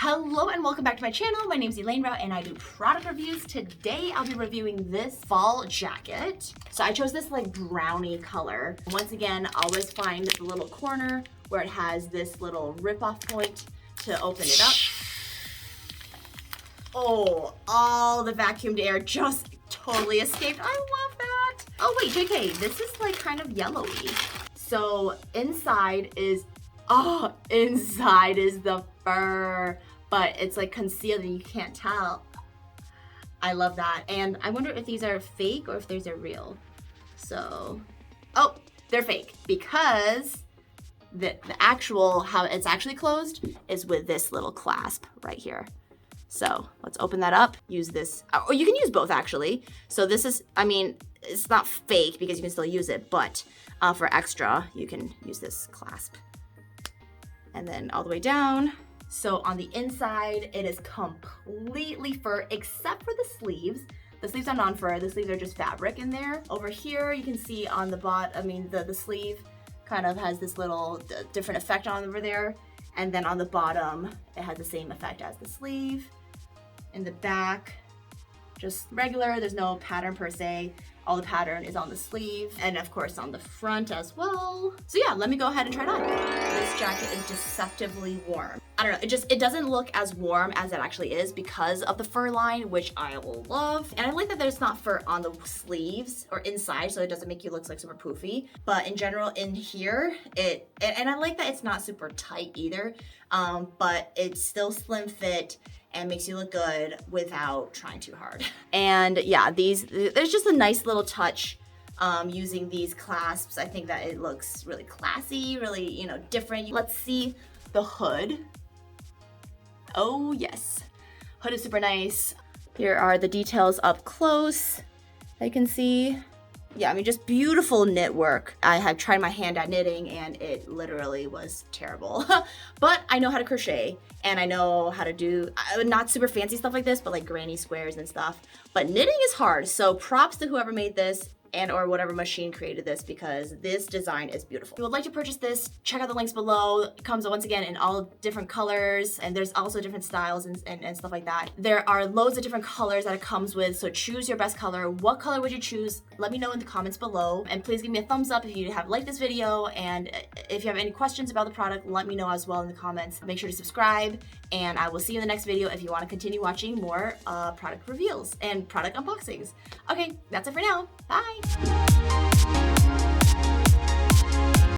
Hello and welcome back to my channel. My name is Elaine Rau and I do product reviews. Today I'll be reviewing this fall jacket. So I chose this like brownie color. Once again, always find the little corner where it has this little rip-off point to open it up. Oh, all the vacuumed air just totally escaped. I love that. Oh wait, JK, this is like kind of yellowy. So inside is the fur, but it's like concealed and you can't tell. I love that. And I wonder if these are fake or if these are real. So, oh, they're fake because the actual, how it's actually closed is with this little clasp right here. So let's open that up, use this, or you can use both actually. So this is, I mean, it's not fake because you can still use it, but for extra, you can use this clasp. And then all the way down. So on the inside, it is completely fur except for the sleeves. The sleeves are non-fur, the sleeves are just fabric in there. Over here, you can see on the bottom, I mean, the sleeve kind of has this little different effect on over there. And then on the bottom, it has the same effect as the sleeve. In the back, just regular, there's no pattern per se. All the pattern is on the sleeve and of course on the front as well. So yeah, let me go ahead and try it on. This jacket is deceptively warm. I don't know, it doesn't look as warm as it actually is because of the fur line, which I love. And I like that there's not fur on the sleeves or inside, so it doesn't make you look like super poofy. But in general, in here, and I like that it's not super tight either, but it's still slim fit and makes you look good without trying too hard. And yeah, there's just a nice little touch using these clasps. I think that it looks really classy, really, you know, different. Let's see the hood. Oh yes, hood is super nice. Here are the details up close, I can see. Yeah, I mean, just beautiful knit work. I have tried my hand at knitting and it literally was terrible. But I know how to crochet and I know how to do, not super fancy stuff like this, but like granny squares and stuff. But knitting is hard, so props to whoever made this and or whatever machine created this because this design is beautiful. If you would like to purchase this, check out the links below. It comes once again in all different colors and there's also different styles and stuff like that. There are loads of different colors that it comes with, so choose your best color. What color would you choose? Let me know in the comments below and please give me a thumbs up if you have liked this video, and if you have any questions about the product, let me know as well in the comments. Make sure to subscribe and I will see you in the next video if you want to continue watching more product reveals and product unboxings. Okay, that's it for now. Bye!